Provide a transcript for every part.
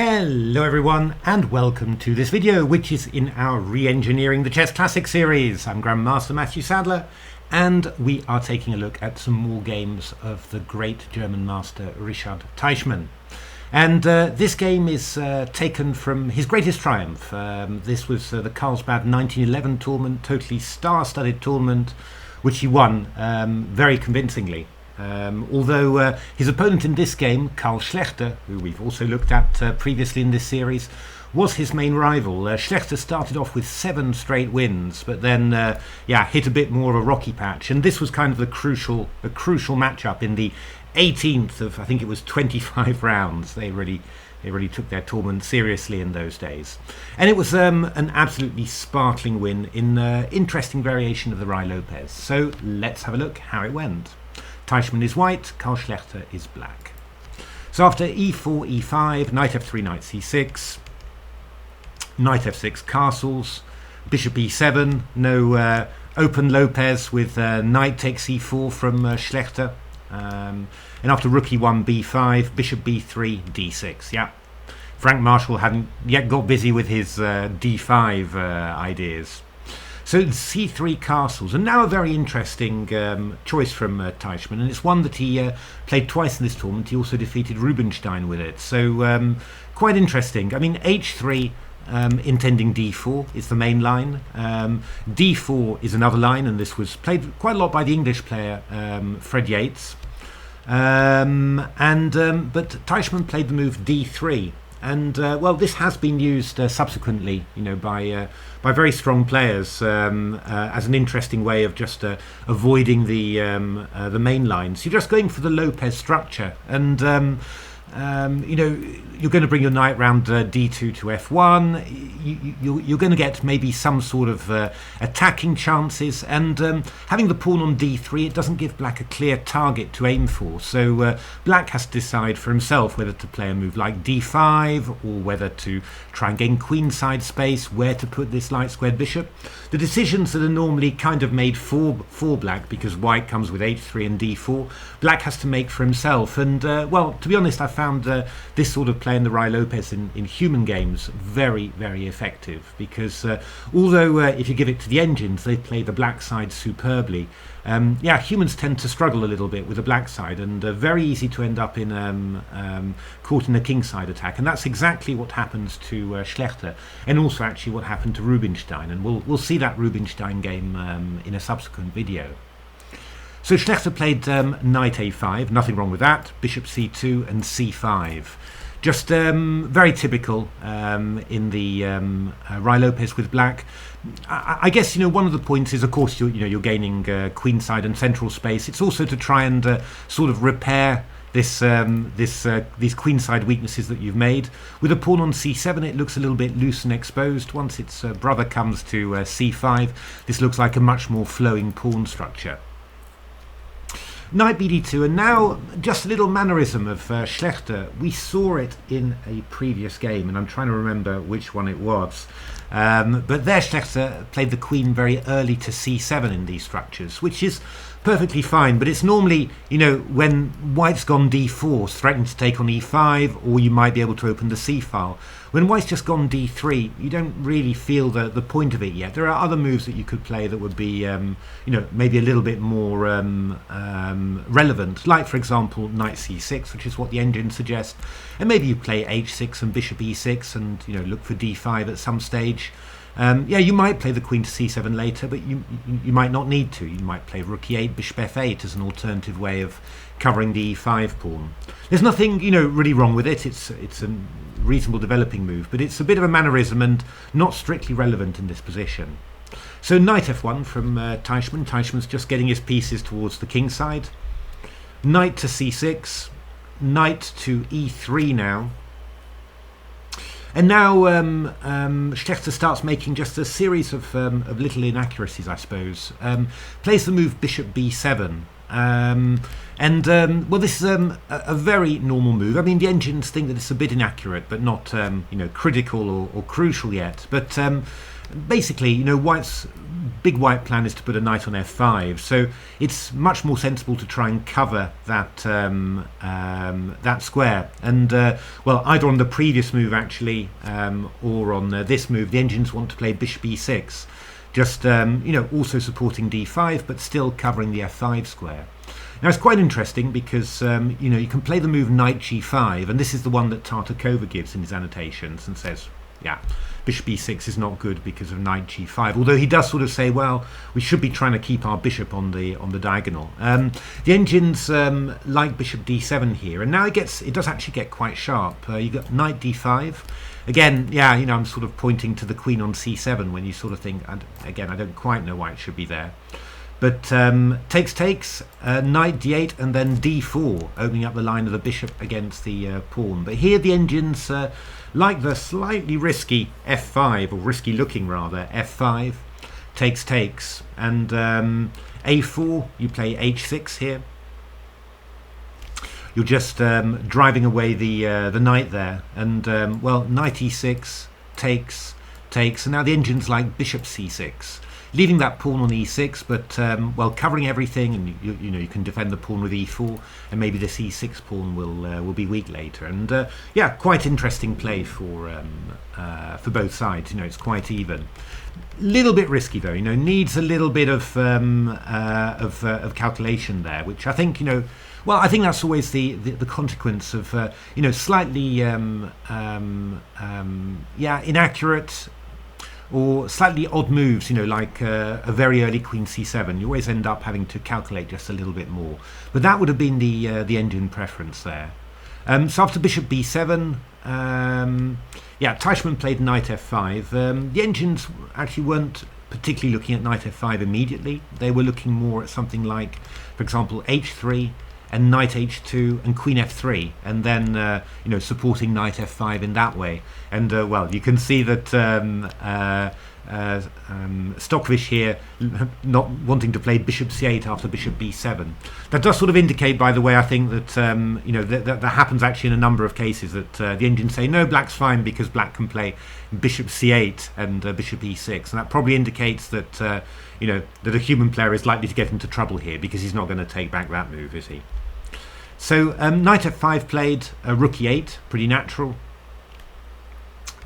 Hello everyone and welcome to this video, which is in our Reengineering the Chess Classic series. I'm Grandmaster Matthew Sadler and we are taking a look at some more games of the great German master Richard Teichmann. And this game is taken from his greatest triumph. This was the Karlsbad 1911 tournament, totally star-studded tournament, which he won very convincingly. Although his opponent in this game, Karl-Schlechter, who we've also looked at previously in this series, was his main rival. Schlechter started off with 7 straight wins, but then hit a bit more of a rocky patch, and this was kind of a crucial matchup in the 18th of, I think it was 25 rounds. They really took their tournament seriously in those days, and it was an absolutely sparkling win in interesting variation of the Lopez. So let's have a look how it went. Teichmann is white, Karl-Schlechter is black. So after e4, e5, knight f3, knight c6, knight f6 castles, bishop e7, no open Lopez with knight takes e4 from Schlechter, and after rook e1, b5, bishop b3, d6. Yeah, Frank Marshall hadn't yet got busy with his d5 ideas. So c3 castles, and now a very interesting choice from Teichmann, and it's one that he played twice in this tournament. He also defeated Rubinstein with it, so quite interesting. I mean, h3 intending d4 is the main line. D4 is another line, and this was played quite a lot by the English player Fred Yates. But Teichmann played the move d3. And well, this has been used subsequently, by very strong players as an interesting way of just avoiding the main lines. You're just going for the Lopez structure, and you're going to bring your knight round d2 to f1. You're going to get maybe some sort of attacking chances, and having the pawn on d3, it doesn't give black a clear target to aim for. So black has to decide for himself whether to play a move like d5 or whether to try and gain queenside space, where to put this light squared bishop. The decisions that are normally kind of made for black, because white comes with h3 and d4, black has to make for himself. And well, to be honest, I found this sort of play in the Lopez in human games very, very effective, because although if you give it to the engines, they play the black side superbly, humans tend to struggle a little bit with the black side, and very easy to end up in caught in a kingside attack, and that's exactly what happens to Schlechter, and also actually what happened to Rubinstein, and we'll see that Rubinstein game in a subsequent video. So Schlechter played knight a5, nothing wrong with that, bishop c2 and c5. Just very typical in the Lopez with black. I guess one of the points is, of course, you're gaining queenside and central space. It's also to try and sort of repair these queenside weaknesses that you've made. With a pawn on c7, it looks a little bit loose and exposed. Once its brother comes to c5, this looks like a much more flowing pawn structure. Knight bd2, and now just a little mannerism of Schlechter. We saw it in a previous game, and I'm trying to remember which one it was. But there Schlechter played the queen very early to c7 in these structures, which is perfectly fine, but it's normally, when white's gone d4, threatening to take on e5, or you might be able to open the c file. When white's just gone d3, you don't really feel the point of it yet. There are other moves that you could play that would be, maybe a little bit more relevant, like, for example, knight c6, which is what the engine suggests, and maybe you play h6 and bishop e6 and, look for d5 at some stage. You might play the queen to c7 later, but you might not need to. You might play rook e8, bishop f8 as an alternative way of covering the e5 pawn. There's nothing, really wrong with it. It's a reasonable developing move, but it's a bit of a mannerism and not strictly relevant in this position. So knight f1 from Teichmann. Teichmann's just getting his pieces towards the king side. Knight to c6, knight to e3 now. And now Schlechter starts making just a series of little inaccuracies, I suppose. Plays the move bishop b7. Well, this is a very normal move. I mean, the engines think that it's a bit inaccurate, but not critical or crucial yet. But basically, white's big white plan is to put a knight on f5, so it's much more sensible to try and cover that that square. And well, either on the previous move actually, or on this move, the engines want to play bishop e6, just also supporting d5, but still covering the f5 square. Now it's quite interesting because you can play the move knight g5, and this is the one that Tartakova gives in his annotations and says, yeah, bishop e6 is not good because of knight g5. Although he does sort of say, well, we should be trying to keep our bishop on the diagonal. The engines like bishop d7 here, and now it does actually get quite sharp. You got knight d5. Again, yeah, I'm sort of pointing to the queen on c7 when you sort of think, again, I don't quite know why it should be there. But takes, knight d8, and then d4, opening up the line of the bishop against the pawn. But here the engines like the slightly risky f5, or risky looking rather, f5, takes, and a4, you play h6 here. You're just driving away the knight there, and well, knight e6, takes, and now the engines like bishop c6. Leaving that pawn on e6, but well, covering everything, and you can defend the pawn with e4, and maybe this e6 pawn will be weak later. And yeah, quite interesting play for both sides. It's quite even. Little bit risky though. Needs a little bit of calculation there, which I think well, I think that's always the consequence of slightly yeah, inaccurate or slightly odd moves, like a very early queen c7. You always end up having to calculate just a little bit more. But that would have been the engine preference there. So after bishop b7, yeah, Teichmann played knight f5. The engines actually weren't particularly looking at knight f5 immediately. They were looking more at something like, for example, h3, and knight h2 and queen f3, and then supporting knight f5 in that way. And well, you can see that Stockfish here not wanting to play bishop c8 after bishop b7. That does sort of indicate, by the way, I think that that happens actually in a number of cases, that the engines say no, black's fine because black can play bishop c8 and bishop e6, and that probably indicates that that a human player is likely to get into trouble here because he's not going to take back that move, is he? So knight f5 played, rook e8, pretty natural.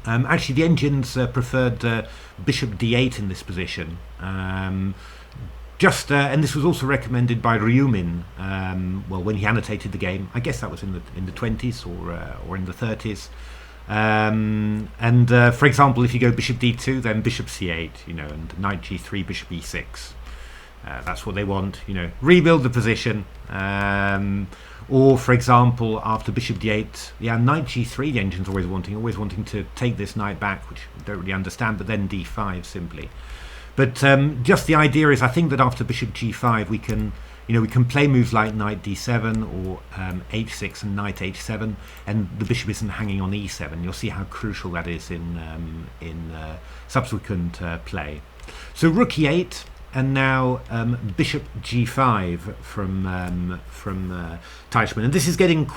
Actually, the engines preferred bishop d8 in this position. And this was also recommended by Reumin, well, when he annotated the game. I guess that was in the 20s or in the 30s. For example, if you go bishop d2, then bishop c8, and knight g3, bishop e6. That's what they want, rebuild the position. Or, for example, after bishop d8, yeah, knight g3, the engine's always wanting to take this knight back, which I don't really understand, but then d5 simply. But just the idea is, I think that after bishop g5, we can play moves like knight d7 or h6 and knight h7, and the bishop isn't hanging on e7. You'll see how crucial that is in subsequent play. So rook e8. And now bishop g5 from Teichmann, and this is getting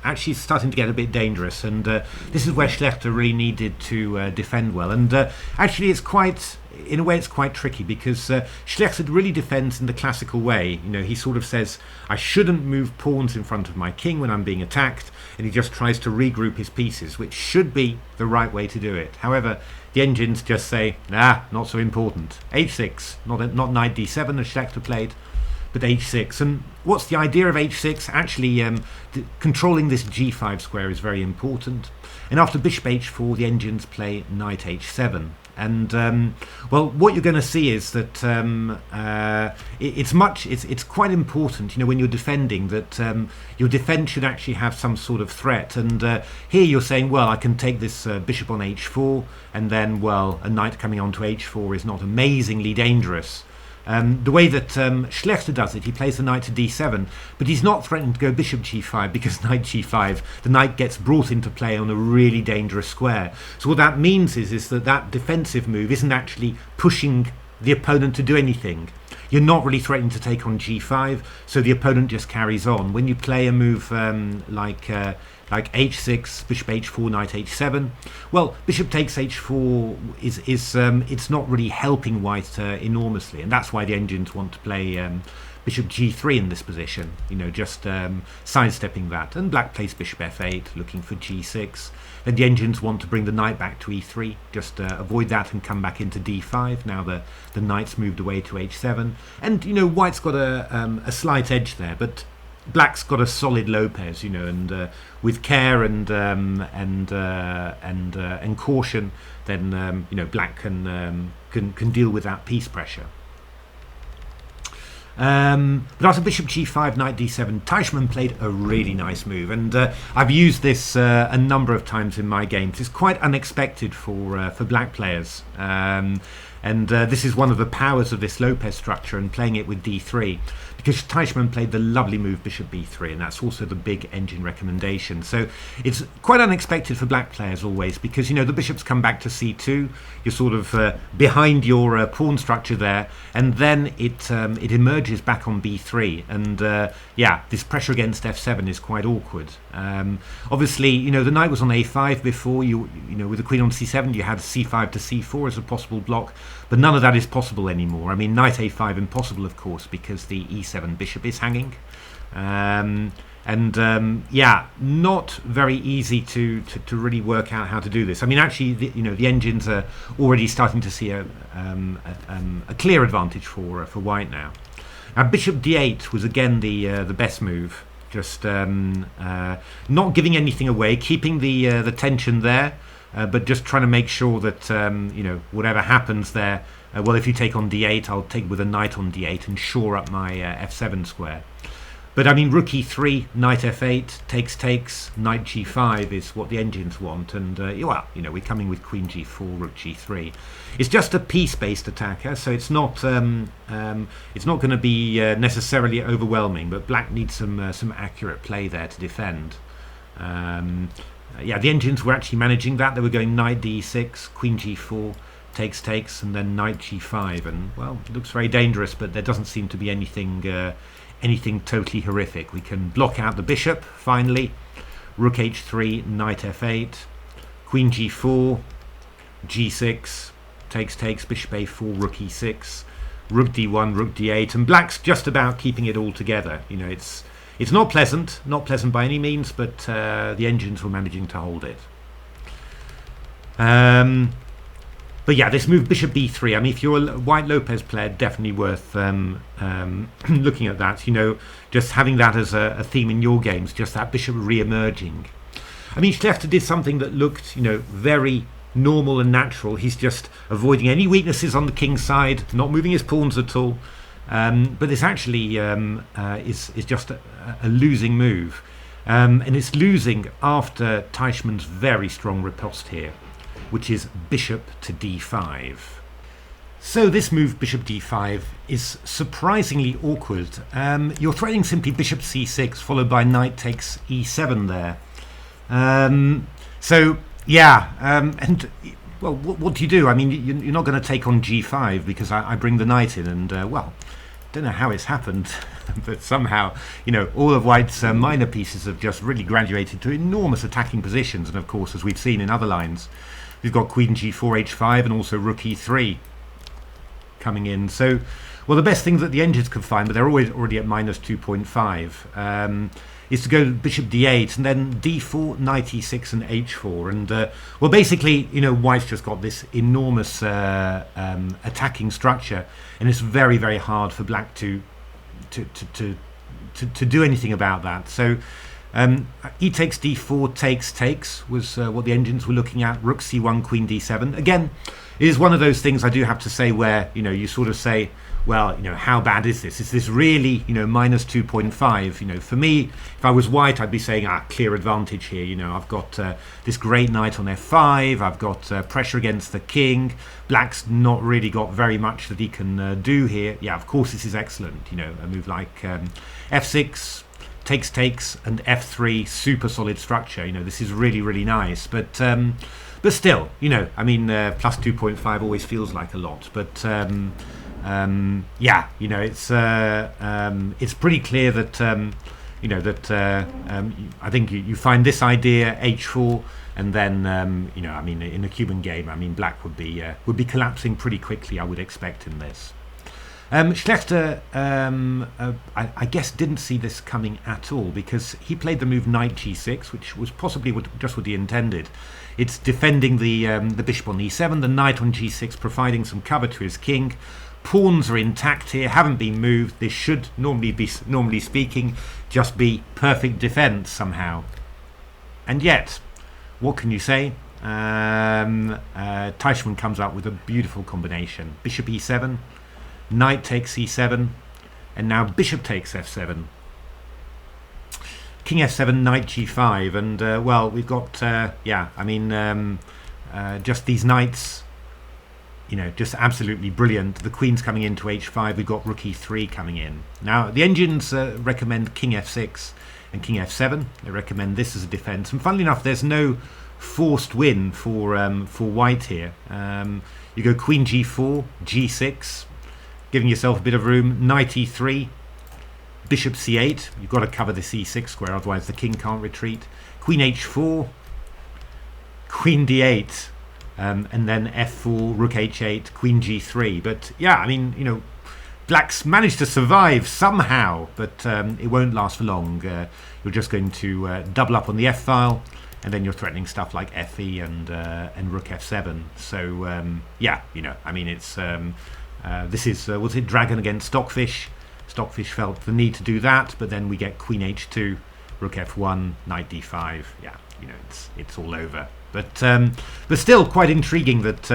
actually starting to get a bit dangerous, and this is where Schlechter really needed to defend well. And actually, in a way, it's quite tricky because Schlechter really defends in the classical way. He sort of says, I shouldn't move pawns in front of my king when I'm being attacked, and he just tries to regroup his pieces, which should be the right way to do it. However, the engines just say, nah, not so important. h6, not knight d7 as Schlechter played, but h6. And what's the idea of h6? Actually, controlling this g5 square is very important. And after bishop h4, the engines play knight h7. And well, what you're going to see is that it's quite important, when you're defending, that your defense should actually have some sort of threat. And here you're saying, well, I can take this bishop on h4, and then, well, a knight coming onto h4 is not amazingly dangerous. The way that Schlechter does it, he plays the knight to d7, but he's not threatening to go bishop g5 because knight g5, the knight gets brought into play on a really dangerous square. So what that means is that defensive move isn't actually pushing the opponent to do anything. You're not really threatening to take on g5, so the opponent just carries on. When you play a move like like h6, bishop h4, knight h7. Well, bishop takes h4 is it's not really helping white enormously, and that's why the engines want to play bishop g3 in this position, just sidestepping that. And black plays bishop f8, looking for g6. Then the engines want to bring the knight back to e3, just avoid that and come back into d5. Now the knight's moved away to h7, and white's got a slight edge there, but black's got a solid Lopez, and with care and caution, then black can deal with that piece pressure. But after bishop g5, knight d7, Teichmann played a really nice move, and I've used this a number of times in my games. It's quite unexpected for black players, and this is one of the powers of this Lopez structure, and playing it with d3, because Teichmann played the lovely move bishop b3, and that's also the big engine recommendation. So it's quite unexpected for black players always, because the bishops come back to c2, you're sort of behind your pawn structure there, and then it emerges back on b3, and this pressure against f7 is quite awkward. Obviously, the knight was on a5 before. With the queen on c7, you had c5 to c4 as a possible block, but none of that is possible anymore. I mean, knight a5 impossible, of course, because the e7 bishop is hanging, not very easy to really work out how to do this. I mean, actually, the engines are already starting to see a clear advantage for white now. Now, bishop d8 was again the best move. Just not giving anything away, keeping the tension there, but just trying to make sure that whatever happens there. Well, if you take on d8, I'll take with a knight on d8 and shore up my f7 square. But I mean, rook e3, knight f8, takes, knight g5 is what the engines want, and we're coming with queen g4, rook g3. It's just a piece-based attacker, so it's not going to be necessarily overwhelming. But black needs some accurate play there to defend. The engines were actually managing that. They were going knight d6, queen g4, takes, and then knight g5, and well, it looks very dangerous, but there doesn't seem to be anything totally horrific. We can block out the bishop finally. Rook h3, knight f8, queen g4, g6, takes, bishop a4, rook e6, rook d1, rook d8, and black's just about keeping it all together. It's not pleasant by any means, but the engines were managing to hold it. But yeah, this move bishop b3, I mean, if you're a white Lopez player, definitely worth looking at that. Just having that as a theme in your games, just that bishop re-emerging. I mean, Schlechter did something that looked, very normal and natural. He's just avoiding any weaknesses on the king's side, not moving his pawns at all. But this actually is just a losing move. And it's losing after Teichmann's very strong riposte here, which is bishop to d5. So this move, bishop d5, is surprisingly awkward. You're threatening simply bishop c6, followed by knight takes e7 there. And well, what do you do? I mean, you're not going to take on g5 because I bring the knight in, and don't know how it's happened, but somehow, all of white's minor pieces have just really graduated to enormous attacking positions, and of course, as we've seen in other lines, we've got queen g4, h5, and also rook e3 coming in. So, well, the best thing that the engines can find, but they're already at minus 2.5, is to go bishop d8 and then d4, knight e6, and h4. And well, basically, white's just got this enormous attacking structure, and it's very, very hard for black to do anything about that. So. E takes d4, takes was what the engines were looking at. Rook c1, queen d7. Again, it is one of those things I do have to say where you sort of say, well, how bad is this? Is this really minus 2.5? For me, if I was white, I'd be saying clear advantage here. I've got this great knight on f5. I've got pressure against the king. Black's not really got very much that he can do here. Yeah, of course this is excellent. A move like f6. Takes, and f3, super solid structure. This is really, really nice. But still, I mean, plus 2.5 always feels like a lot. But it's pretty clear that you know, that I think you find this idea h4, and then you know, I mean, in a Cuban game, I mean, black would be collapsing pretty quickly, I would expect in this. Schlechter, I guess, didn't see this coming at all, because he played the move knight g6, which was possibly just what he intended. It's defending the bishop on e7, the knight on g6, providing some cover to his king. Pawns are intact here, haven't been moved. This should normally speaking, just be perfect defense somehow. And yet, what can you say? Teichmann comes up with a beautiful combination. Bishop e7, knight takes e7, and now bishop takes f7. King f7, knight g5, and well, we've got yeah, I mean, just these knights, you know, just absolutely brilliant. The queen's coming into h5. We've got rook e3 coming in. Now the engines recommend king f6 and king f7. They recommend this as a defense, and funnily enough, there's no forced win for white here. You go queen g4, g6, giving yourself a bit of room. Knight e3, bishop c8. You've got to cover this e6 square, otherwise the king can't retreat. Queen h4, queen d8, and then f4, rook h8, queen g3. But yeah, I mean, you know, black's managed to survive somehow, but it won't last for long. You're just going to double up on the f file, and then you're threatening stuff like fe and rook f7. So yeah, you know, I mean, it's this is was it dragon against stockfish? Stockfish felt the need to do that, but then we get queen h2, rook f1, knight d5. Yeah, you know, it's all over. But still quite intriguing that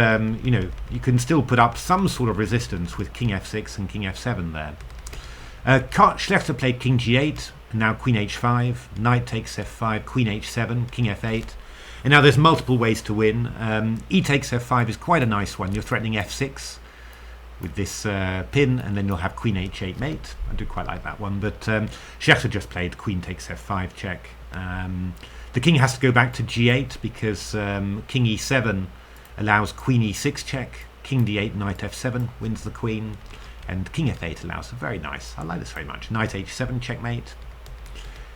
you know, you can still put up some sort of resistance with king f6 and king f7 there. Schlechter played king g8, and now queen h5, knight takes f5, queen h7, king f8. And now there's multiple ways to win. E takes f5 is quite a nice one. You're threatening f6 with this pin, and then you'll have queen h8 mate. I do quite like that one, but Schlechter just played queen takes f5 check. The king has to go back to g8 because king e7 allows queen e6 check, king d8, knight f7 wins the queen, and king f8 allows, very nice, I like this very much, knight h7 checkmate.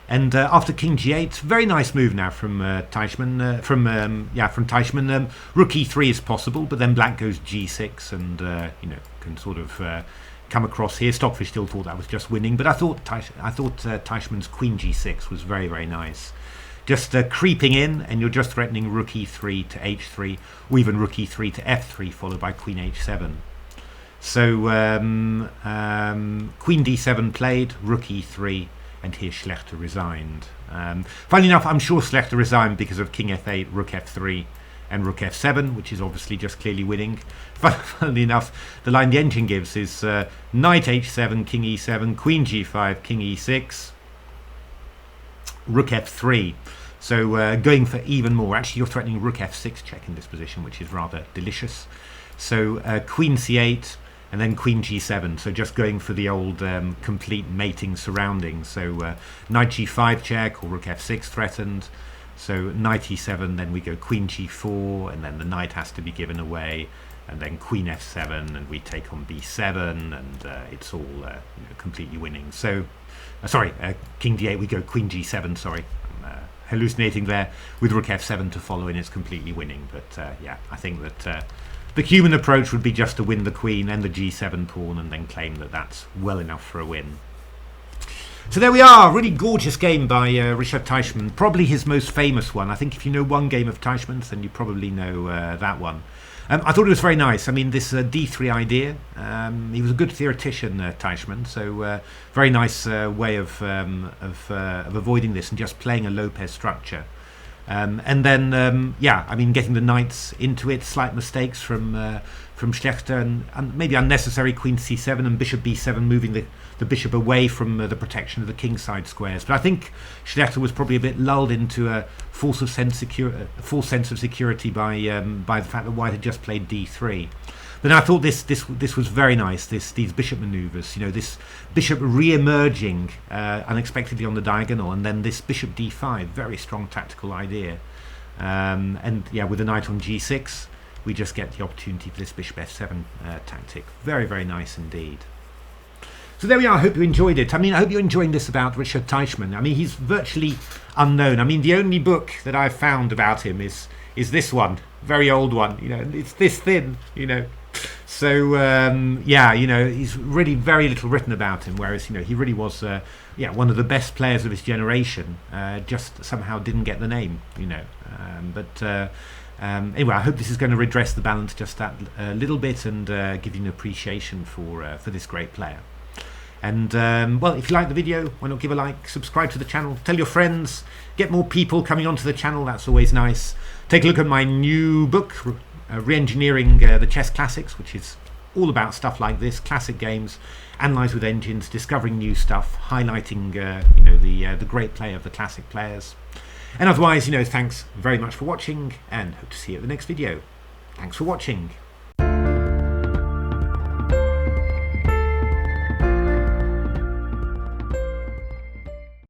And after king g8, very nice move now from Teichmann. From Teichmann, rook e3 is possible, but then black goes g6, and you know, can sort of come across here. Stockfish still thought that was just winning, but I thought Teichmann's queen g6 was very, very nice. Just creeping in, and you're just threatening rook e3 to h3, or even rook e3 to f3, followed by queen h7. So queen d7 played, rook e3. And here Schlechter resigned. Funnily enough, I'm sure Schlechter resigned because of king f8, rook f3, and rook f7, which is obviously just clearly winning. Funnily enough, the line the engine gives is knight h7, king e7, queen g5, king e6, rook f3. So going for even more. Actually, you're threatening rook f6 check in this position, which is rather delicious. So queen c8, and then queen g7, so just going for the old complete mating surroundings. So knight g5 check, or rook f6 threatened. So knight e7, then we go queen g4, and then the knight has to be given away, and then queen f7, and we take on b7, and it's all you know, completely winning. So sorry, king d8, we go queen g7, sorry, I'm hallucinating there, with rook f7 to follow, and it's completely winning. But yeah, I think that the Cuban approach would be just to win the queen and the g7 pawn, and then claim that that's well enough for a win. So there we are, really gorgeous game by Richard Teichmann, probably his most famous one. I think if you know one game of Teichmann's, then you probably know that one. I thought it was very nice. I mean, this d3 idea, he was a good theoretician, Teichmann, so very nice way of avoiding this and just playing a Lopez structure. And then, yeah, I mean, getting the knights into it, slight mistakes from Schlechter, and maybe unnecessary queen c7 and bishop b7, moving the bishop away from the protection of the kingside squares. But I think Schlechter was probably a bit lulled into a false sense of security by the fact that white had just played d3. But I thought this was very nice. These bishop manoeuvres, you know, this bishop re-emerging unexpectedly on the diagonal, and then this bishop d5, very strong tactical idea. And yeah, with the knight on g6, we just get the opportunity for this bishop f7 tactic. Very, very nice indeed. So there we are. I hope you enjoyed it. I mean, I hope you're enjoying this about Richard Teichmann. I mean, he's virtually unknown. I mean, the only book that I've found about him is this one, very old one. You know, it's this thin. You know, so yeah, you know, he's really very little written about him. Whereas, you know, he really was, yeah, one of the best players of his generation. Just somehow didn't get the name. You know, anyway, I hope this is going to redress the balance just that little bit and give you an appreciation for this great player. And well, if you like the video, why not give a like, subscribe to the channel, tell your friends, get more people coming onto the channel. That's always nice. Take a look at my new book, Reengineering the Chess Classics, which is all about stuff like this, classic games, analysed with engines, discovering new stuff, highlighting you know, the great play of the classic players. And otherwise, you know, thanks very much for watching, and hope to see you at the next video. Thanks for watching.